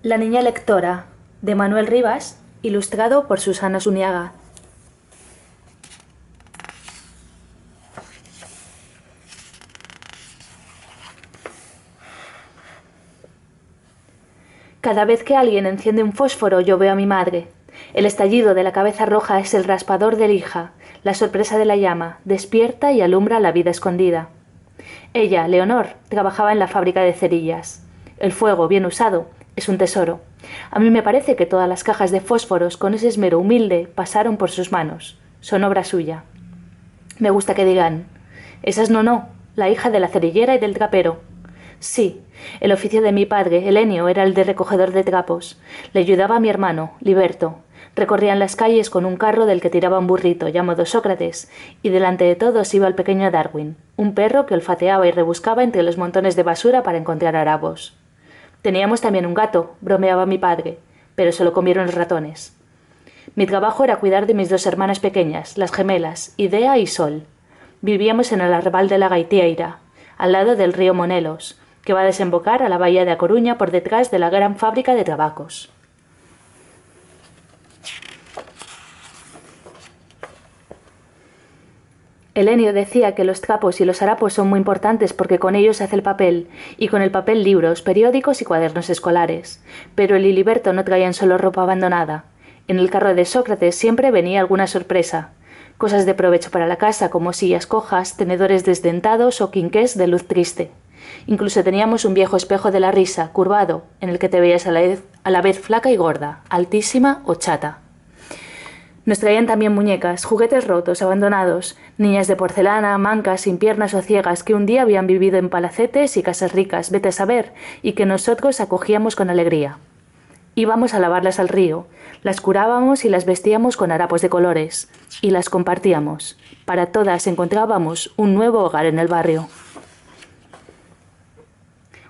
La niña lectora, de Manuel Rivas, ilustrado por Susana Zuniaga. Cada vez que alguien enciende un fósforo yo veo a mi madre. El estallido de la cabeza roja es el raspador de lija, la sorpresa de la llama, despierta y alumbra la vida escondida. Ella, Leonor, trabajaba en la fábrica de cerillas. El fuego, bien usado, es un tesoro. A mí me parece que todas las cajas de fósforos con ese esmero humilde pasaron por sus manos. Son obra suya. Me gusta que digan, esa es no, la hija de la cerillera y del trapero. Sí, el oficio de mi padre, Helenio, era el de recogedor de trapos. Le ayudaba a mi hermano, Liberto. Recorrían las calles con un carro del que tiraba un burrito llamado Sócrates, y delante de todos iba el pequeño Darwin, un perro que olfateaba y rebuscaba entre los montones de basura para encontrar harapos. Teníamos también un gato, bromeaba mi padre, pero se lo comieron los ratones. Mi trabajo era cuidar de mis dos hermanas pequeñas, las gemelas, Idea y Sol. Vivíamos en el arrabal de la Gaitieira, al lado del río Monelos, que va a desembocar a la bahía de A Coruña por detrás de la gran fábrica de tabacos. Helenio decía que los trapos y los harapos son muy importantes porque con ellos se hace el papel, y con el papel libros, periódicos y cuadernos escolares. Pero el Iliberto no traían solo ropa abandonada. En el carro de Sócrates siempre venía alguna sorpresa. Cosas de provecho para la casa como sillas cojas, tenedores desdentados o quinqués de luz triste. Incluso teníamos un viejo espejo de la risa, curvado, en el que te veías a la vez flaca y gorda, altísima o chata. Nos traían también muñecas, juguetes rotos, abandonados, niñas de porcelana, mancas, sin piernas o ciegas, que un día habían vivido en palacetes y casas ricas, vete a saber, y que nosotros acogíamos con alegría. Íbamos a lavarlas al río, las curábamos y las vestíamos con harapos de colores, y las compartíamos. Para todas encontrábamos un nuevo hogar en el barrio.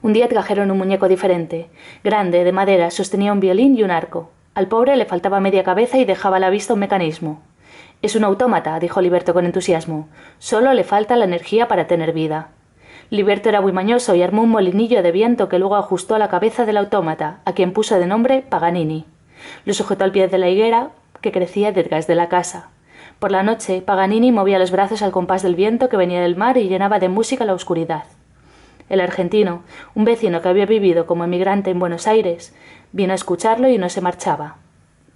Un día trajeron un muñeco diferente, grande, de madera, sostenía un violín y un arco. Al pobre le faltaba media cabeza y dejaba a la vista un mecanismo. Es un autómata, dijo Liberto con entusiasmo. Solo le falta la energía para tener vida. Liberto era muy mañoso y armó un molinillo de viento que luego ajustó a la cabeza del autómata, a quien puso de nombre Paganini. Lo sujetó al pie de la higuera que crecía detrás de la casa. Por la noche, Paganini movía los brazos al compás del viento que venía del mar y llenaba de música la oscuridad. El argentino, un vecino que había vivido como emigrante en Buenos Aires, vino a escucharlo y no se marchaba.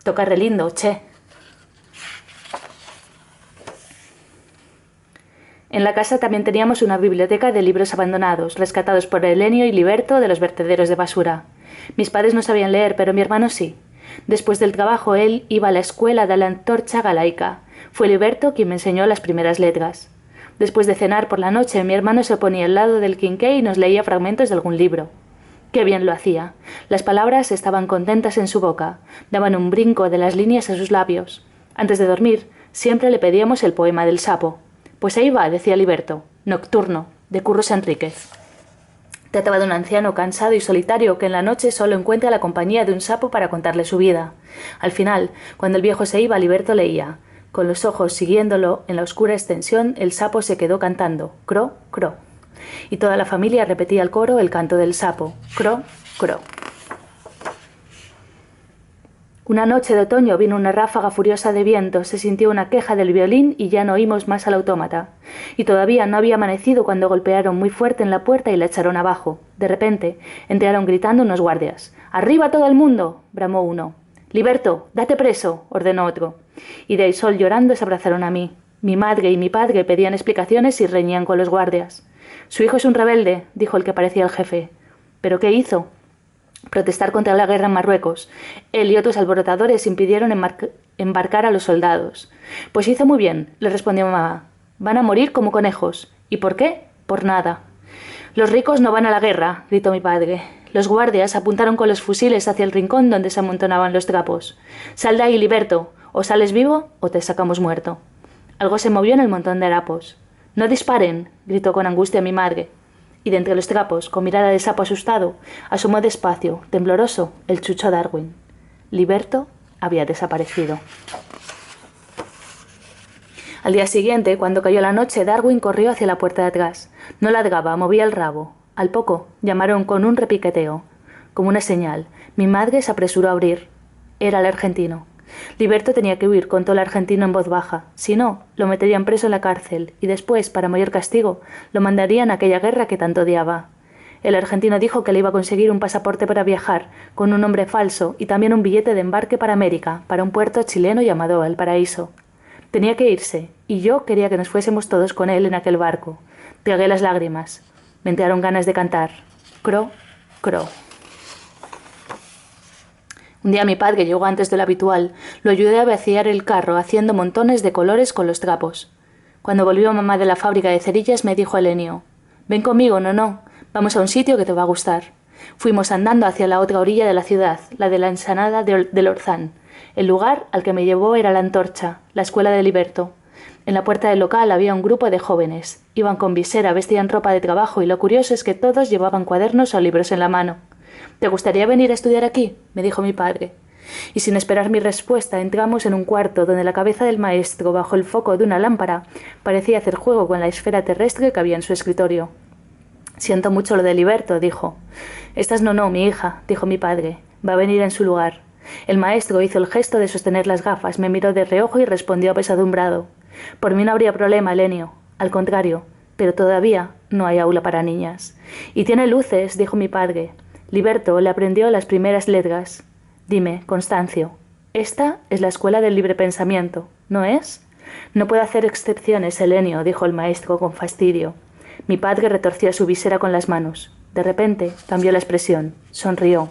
Toca re lindo, che. En la casa también teníamos una biblioteca de libros abandonados, rescatados por Helenio y Liberto de los vertederos de basura. Mis padres no sabían leer, pero mi hermano sí. Después del trabajo él iba a la escuela de la Antorcha Galaica. Fue Liberto quien me enseñó las primeras letras. Después de cenar por la noche, mi hermano se ponía al lado del quinqué y nos leía fragmentos de algún libro. Qué bien lo hacía. Las palabras estaban contentas en su boca, daban un brinco de las líneas a sus labios. Antes de dormir, siempre le pedíamos el poema del sapo. Pues ahí va, decía Liberto, Nocturno, de Curros Enríquez. Trataba de un anciano cansado y solitario que en la noche solo encuentra la compañía de un sapo para contarle su vida. Al final, cuando el viejo se iba, Liberto leía. Con los ojos siguiéndolo, en la oscura extensión, el sapo se quedó cantando, cro, cro. Y toda la familia repetía al coro el canto del sapo, cro, cro. Una noche de otoño vino una ráfaga furiosa de viento, se sintió una queja del violín y ya no oímos más al autómata. Y todavía no había amanecido cuando golpearon muy fuerte en la puerta y la echaron abajo. De repente, entraron gritando unos guardias. ¡Arriba todo el mundo!, bramó uno. «Liberto, date preso», ordenó otro. Y de Sol llorando se abrazaron a mí. Mi madre y mi padre pedían explicaciones y reñían con los guardias. «Su hijo es un rebelde», dijo el que parecía el jefe. «¿Pero qué hizo?» «Protestar contra la guerra en Marruecos. Él y otros alborotadores impidieron embarcar a los soldados». «Pues hizo muy bien», le respondió mamá. «Van a morir como conejos». «¿Y por qué?» «Por nada». «Los ricos no van a la guerra», gritó mi padre. Los guardias apuntaron con los fusiles hacia el rincón donde se amontonaban los trapos. «Sal de ahí, Liberto. O sales vivo o te sacamos muerto». Algo se movió en el montón de harapos. «No disparen», gritó con angustia mi madre. Y de entre los trapos, con mirada de sapo asustado, asomó despacio, tembloroso, el chucho Darwin. Liberto había desaparecido. Al día siguiente, cuando cayó la noche, Darwin corrió hacia la puerta de atrás. No ladraba, movía el rabo. Al poco, llamaron con un repiqueteo. Como una señal, mi madre se apresuró a abrir. Era el argentino. Liberto tenía que huir, contó el argentino en voz baja. Si no, lo meterían preso en la cárcel y después, para mayor castigo, lo mandarían a aquella guerra que tanto odiaba. El argentino dijo que le iba a conseguir un pasaporte para viajar, con un nombre falso y también un billete de embarque para América, para un puerto chileno llamado El Paraíso. Tenía que irse, y yo quería que nos fuésemos todos con él en aquel barco. Tragué las lágrimas. Me entraron ganas de cantar. Cro, cro. Un día mi padre llegó antes de lo habitual. Lo ayudé a vaciar el carro, haciendo montones de colores con los trapos. Cuando volvió mamá de la fábrica de cerillas, me dijo Elenio: «Ven conmigo, no. Vamos a un sitio que te va a gustar». Fuimos andando hacia la otra orilla de la ciudad, la de la ensenada del Orzán. El lugar al que me llevó era la Antorcha, la escuela de Liberto. En la puerta del local había un grupo de jóvenes. Iban con visera, vestían ropa de trabajo y lo curioso es que todos llevaban cuadernos o libros en la mano. «¿Te gustaría venir a estudiar aquí?», me dijo mi padre. Y sin esperar mi respuesta entramos en un cuarto donde la cabeza del maestro, bajo el foco de una lámpara, parecía hacer juego con la esfera terrestre que había en su escritorio. «Siento mucho lo de Liberto», dijo. «Esta es no, mi hija», dijo mi padre. «Va a venir en su lugar». El maestro hizo el gesto de sostener las gafas, me miró de reojo y respondió apesadumbrado: «Por mí no habría problema, Elenio. Al contrario, pero todavía no hay aula para niñas». «Y tiene luces», dijo mi padre. Liberto le aprendió las primeras letras. «Dime, Constancio, esta es la escuela del libre pensamiento, ¿no es?» «No puedo hacer excepciones, Elenio», dijo el maestro con fastidio. Mi padre retorció su visera con las manos. De repente cambió la expresión. Sonrió.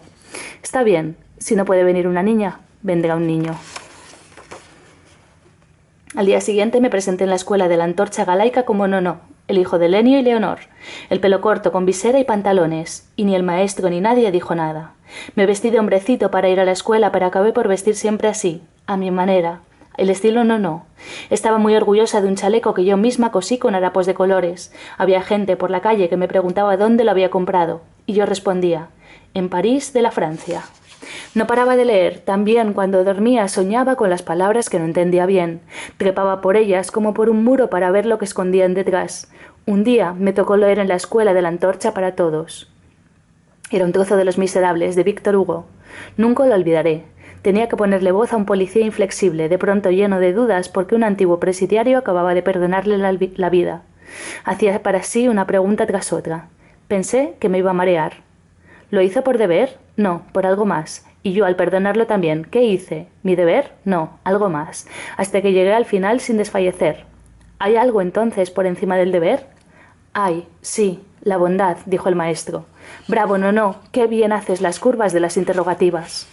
«Está bien. Si no puede venir una niña, vendrá un niño». Al día siguiente me presenté en la escuela de la Antorcha Galaica como no, el hijo de Elenio y Leonor, el pelo corto con visera y pantalones, y ni el maestro ni nadie dijo nada. Me vestí de hombrecito para ir a la escuela, pero acabé por vestir siempre así, a mi manera, el estilo no. Estaba muy orgullosa de un chaleco que yo misma cosí con harapos de colores. Había gente por la calle que me preguntaba dónde lo había comprado, y yo respondía: «En París de la Francia». No paraba de leer, también cuando dormía soñaba con las palabras que no entendía bien. Trepaba por ellas como por un muro para ver lo que escondían detrás. Un día me tocó leer en la escuela de la Antorcha para todos. Era un trozo de Los Miserables, de Víctor Hugo. Nunca lo olvidaré. Tenía que ponerle voz a un policía inflexible, de pronto lleno de dudas porque un antiguo presidiario acababa de perdonarle la vida. Hacía para sí una pregunta tras otra. Pensé que me iba a marear. ¿Lo hizo por deber? No, por algo más. Y yo, al perdonarlo también, ¿qué hice? ¿Mi deber? No, algo más. Hasta que llegué al final sin desfallecer. ¿Hay algo entonces por encima del deber? «Ay, sí, la bondad», dijo el maestro. «Bravo, no, qué bien haces las curvas de las interrogativas».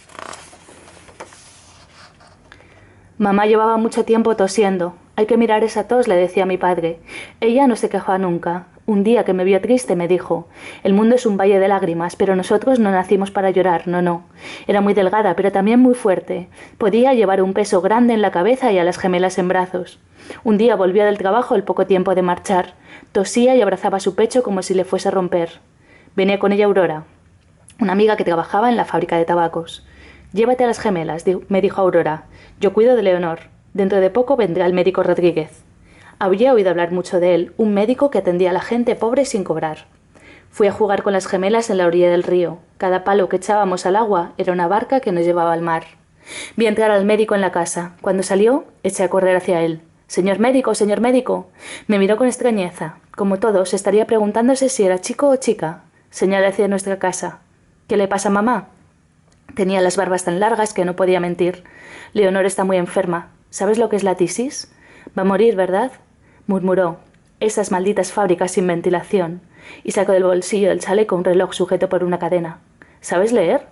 Mamá llevaba mucho tiempo tosiendo. «Hay que mirar esa tos», le decía mi padre. Ella no se quejaba nunca. Un día que me vio triste me dijo: «El mundo es un valle de lágrimas, pero nosotros no nacimos para llorar, no». Era muy delgada, pero también muy fuerte. Podía llevar un peso grande en la cabeza y a las gemelas en brazos. Un día volvió del trabajo al poco tiempo de marchar. Tosía y abrazaba su pecho como si le fuese a romper. Venía con ella Aurora, una amiga que trabajaba en la fábrica de tabacos. «Llévate a las gemelas», me dijo Aurora. «Yo cuido de Leonor. Dentro de poco vendrá el médico Rodríguez». Había oído hablar mucho de él, un médico que atendía a la gente pobre sin cobrar. Fui a jugar con las gemelas en la orilla del río. Cada palo que echábamos al agua era una barca que nos llevaba al mar. Vi entrar al médico en la casa. Cuando salió, eché a correr hacia él. «Señor médico, señor médico». Me miró con extrañeza. Como todos, estaría preguntándose si era chico o chica. Señalé hacia nuestra casa. «¿Qué le pasa a mamá?» Tenía las barbas tan largas que no podía mentir. «Leonor está muy enferma. ¿Sabes lo que es la tisis? Va a morir, ¿verdad?», murmuró. «Esas malditas fábricas sin ventilación». Y sacó del bolsillo del chaleco un reloj sujeto por una cadena. «¿Sabes leer?».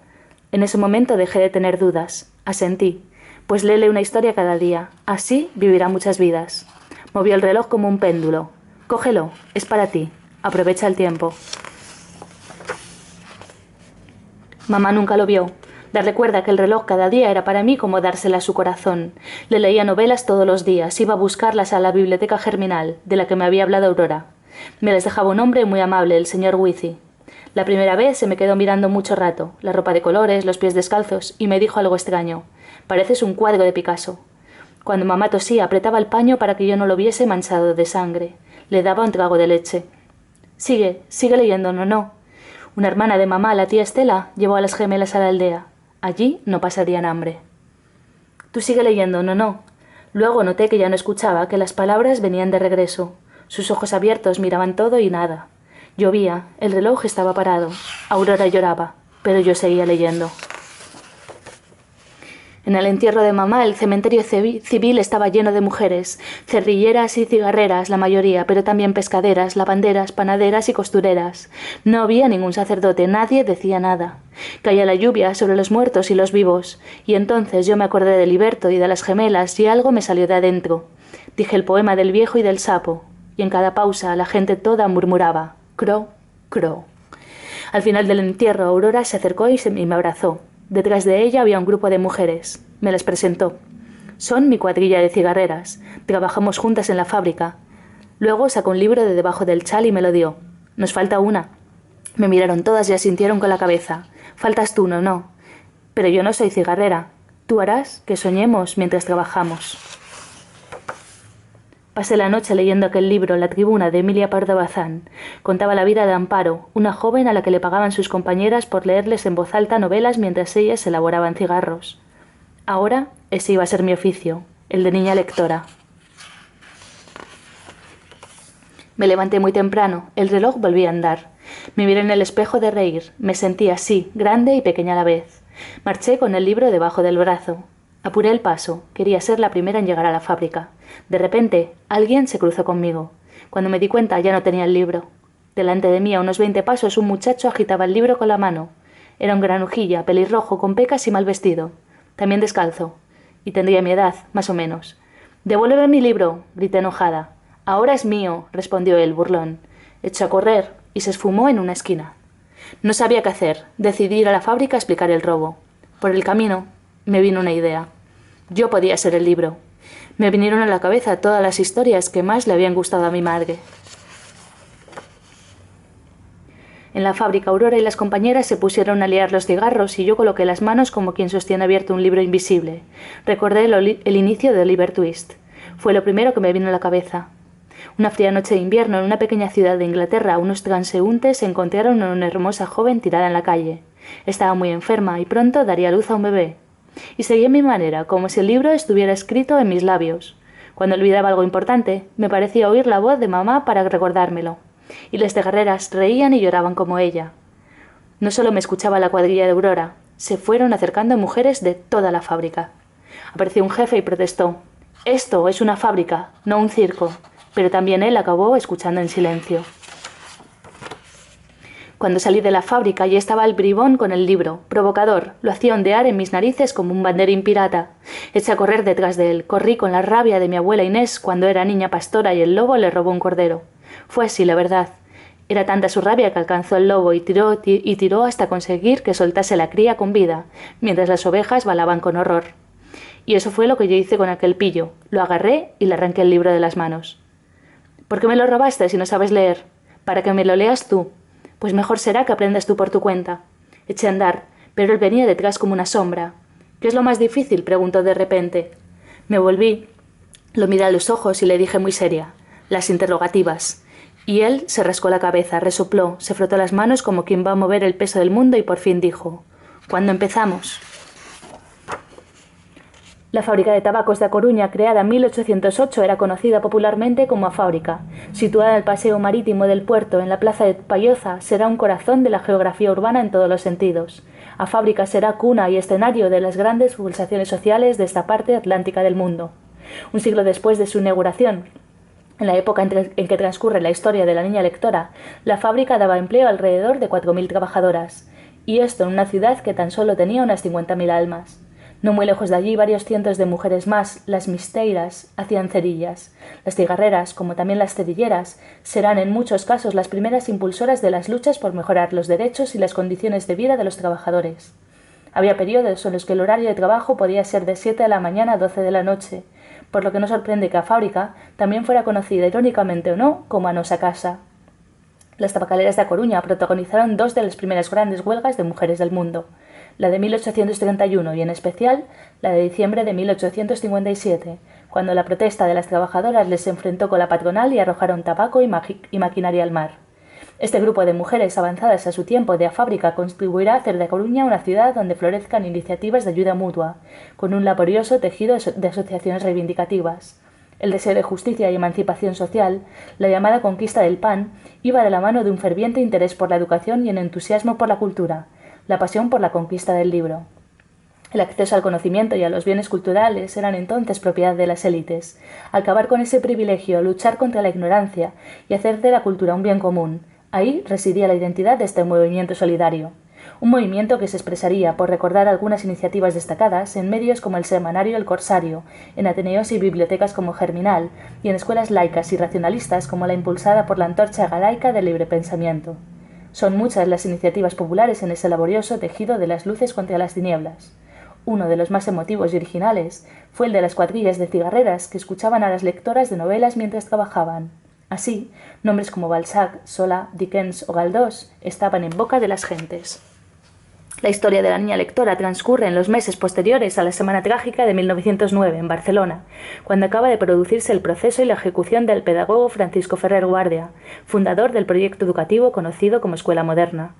En ese momento dejé de tener dudas. Asentí. «Pues léele una historia cada día. Así vivirá muchas vidas». Movió el reloj como un péndulo. «Cógelo. Es para ti. Aprovecha el tiempo». Mamá nunca lo vio. Darle cuerda que el reloj cada día era para mí como dársela a su corazón. Le leía novelas todos los días, iba a buscarlas a la biblioteca germinal, de la que me había hablado Aurora. Me las dejaba un hombre muy amable, el señor Withy. La primera vez se me quedó mirando mucho rato, la ropa de colores, los pies descalzos, y me dijo algo extraño: «Pareces un cuadro de Picasso». Cuando mamá tosía, apretaba el paño para que yo no lo viese manchado de sangre. Le daba un trago de leche. Sigue leyendo, no». Una hermana de mamá, la tía Estela, llevó a las gemelas a la aldea. Allí no pasarían hambre. Tú sigue leyendo, no. Luego noté que ya no escuchaba, que las palabras venían de regreso. Sus ojos abiertos miraban todo y nada. Llovía, el reloj estaba parado. Aurora lloraba, pero yo seguía leyendo. En el entierro de mamá, el cementerio civil estaba lleno de mujeres, cerrilleras y cigarreras, la mayoría, pero también pescaderas, lavanderas, panaderas y costureras. No había ningún sacerdote, nadie decía nada. Caía la lluvia sobre los muertos y los vivos, y entonces yo me acordé de Liberto y de las gemelas, y algo me salió de adentro. Dije el poema del viejo y del sapo, y en cada pausa la gente toda murmuraba, cro, cro. Al final del entierro, Aurora se acercó y me abrazó. Detrás de ella había un grupo de mujeres. Me las presentó. Son mi cuadrilla de cigarreras. Trabajamos juntas en la fábrica. Luego sacó un libro de debajo del chal y me lo dio. Nos falta una. Me miraron todas y asintieron con la cabeza. Faltas tú, no. Pero yo no soy cigarrera. Tú harás que soñemos mientras trabajamos. Pasé la noche leyendo aquel libro, La tribuna, de Emilia Pardo Bazán. Contaba la vida de Amparo, una joven a la que le pagaban sus compañeras por leerles en voz alta novelas mientras ellas elaboraban cigarros. Ahora ese iba a ser mi oficio, el de niña lectora. Me levanté muy temprano, el reloj volvía a andar. Me miré en el espejo de reír, me sentí así, grande y pequeña a la vez. Marché con el libro debajo del brazo. Apuré el paso, quería ser la primera en llegar a la fábrica. De repente, alguien se cruzó conmigo. Cuando me di cuenta ya no tenía el libro. Delante de mí, a unos 20 pasos, un muchacho agitaba el libro con la mano. Era un granujilla, pelirrojo, con pecas y mal vestido. También descalzo. Y tendría mi edad, más o menos. «¡Devuélveme mi libro!», grité enojada. «Ahora es mío», respondió él, burlón. Echó a correr y se esfumó en una esquina. No sabía qué hacer. Decidí ir a la fábrica a explicar el robo. Por el camino me vino una idea. Yo podía ser el libro. Me vinieron a la cabeza todas las historias que más le habían gustado a mi madre. En la fábrica, Aurora y las compañeras se pusieron a liar los cigarros y yo coloqué las manos como quien sostiene abierto un libro invisible. Recordé el inicio de Oliver Twist. Fue lo primero que me vino a la cabeza. Una fría noche de invierno, en una pequeña ciudad de Inglaterra, unos transeúntes encontraron a una hermosa joven tirada en la calle. Estaba muy enferma y pronto daría luz a un bebé. Y seguí a mi manera, como si el libro estuviera escrito en mis labios. Cuando olvidaba algo importante, me parecía oír la voz de mamá para recordármelo. Y las cigarreras reían y lloraban como ella. No solo me escuchaba la cuadrilla de Aurora, se fueron acercando mujeres de toda la fábrica. Apareció un jefe y protestó. «Esto es una fábrica, no un circo», pero también él acabó escuchando en silencio. Cuando salí de la fábrica ya estaba el bribón con el libro, provocador, lo hacía ondear en mis narices como un banderín pirata. Eché a correr detrás de él, corrí con la rabia de mi abuela Inés cuando era niña pastora y el lobo le robó un cordero. Fue así, la verdad. Era tanta su rabia que alcanzó el lobo y tiró hasta conseguir que soltase la cría con vida, mientras las ovejas balaban con horror. Y eso fue lo que yo hice con aquel pillo. Lo agarré y le arranqué el libro de las manos. «¿Por qué me lo robaste si no sabes leer?» «Para que me lo leas tú». «Pues mejor será que aprendas tú por tu cuenta». Eché a andar, pero él venía detrás como una sombra. «¿Qué es lo más difícil?», preguntó de repente. Me volví, lo miré a los ojos y le dije muy seria: «Las interrogativas». Y él se rascó la cabeza, resopló, se frotó las manos como quien va a mover el peso del mundo y por fin dijo: «¿Cuándo empezamos?». La fábrica de tabacos de A Coruña, creada en 1808, era conocida popularmente como A Fábrica. Situada en el paseo marítimo del puerto, en la plaza de Payoza, será un corazón de la geografía urbana en todos los sentidos. A Fábrica será cuna y escenario de las grandes pulsaciones sociales de esta parte atlántica del mundo. Un siglo después de su inauguración, en la época en que transcurre la historia de la niña lectora, la fábrica daba empleo a alrededor de 4.000 trabajadoras. Y esto en una ciudad que tan solo tenía unas 50.000 almas. No muy lejos de allí, varios cientos de mujeres más, las misteiras, hacían cerillas. Las cigarreras, como también las cerilleras, serán en muchos casos las primeras impulsoras de las luchas por mejorar los derechos y las condiciones de vida de los trabajadores. Había periodos en los que el horario de trabajo podía ser de 7 de la mañana a 12 de la noche, por lo que no sorprende que A Fábrica también fuera conocida, irónicamente o no, como Anosa Casa. Las tabacaleras de A Coruña protagonizaron dos de las primeras grandes huelgas de mujeres del mundo, la de 1831 y en especial la de diciembre de 1857, cuando la protesta de las trabajadoras les enfrentó con la patronal y arrojaron tabaco y maquinaria al mar. Este grupo de mujeres avanzadas a su tiempo de fábrica contribuirá a hacer de Coruña una ciudad donde florezcan iniciativas de ayuda mutua, con un laborioso tejido de asociaciones reivindicativas. El deseo de justicia y emancipación social, la llamada conquista del pan, iba de la mano de un ferviente interés por la educación y un entusiasmo por la cultura, la pasión por la conquista del libro. El acceso al conocimiento y a los bienes culturales eran entonces propiedad de las élites. Acabar con ese privilegio, luchar contra la ignorancia y hacer de la cultura un bien común. Ahí residía la identidad de este movimiento solidario. Un movimiento que se expresaría, por recordar algunas iniciativas destacadas, en medios como el semanario El Corsario, en ateneos y bibliotecas como Germinal, y en escuelas laicas y racionalistas como la impulsada por la Antorcha Galaica del Libre Pensamiento. Son muchas las iniciativas populares en ese laborioso tejido de las luces contra las tinieblas. Uno de los más emotivos y originales fue el de las cuadrillas de cigarreras que escuchaban a las lectoras de novelas mientras trabajaban. Así, nombres como Balzac, Zola, Dickens o Galdós estaban en boca de las gentes. La historia de la niña lectora transcurre en los meses posteriores a la Semana Trágica de 1909 en Barcelona, cuando acaba de producirse el proceso y la ejecución del pedagogo Francisco Ferrer Guardia, fundador del proyecto educativo conocido como Escuela Moderna.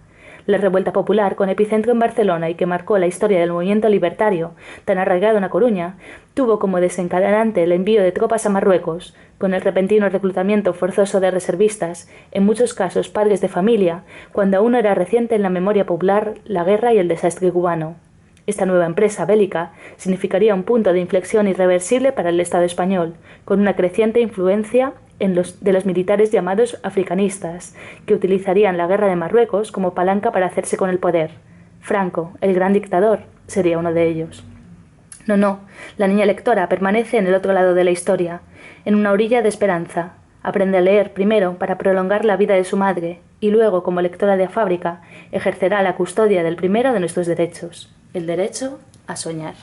La revuelta popular, con epicentro en Barcelona y que marcó la historia del movimiento libertario, tan arraigado en A Coruña, tuvo como desencadenante el envío de tropas a Marruecos, con el repentino reclutamiento forzoso de reservistas, en muchos casos padres de familia, cuando aún era reciente en la memoria popular la guerra y el desastre cubano. Esta nueva empresa bélica significaría un punto de inflexión irreversible para el Estado español, con una creciente influencia de los militares llamados africanistas, que utilizarían la guerra de Marruecos como palanca para hacerse con el poder. Franco, el gran dictador, sería uno de ellos. No, la niña lectora permanece en el otro lado de la historia, en una orilla de esperanza. Aprende a leer primero para prolongar la vida de su madre y luego, como lectora de fábrica, ejercerá la custodia del primero de nuestros derechos, el derecho a soñar.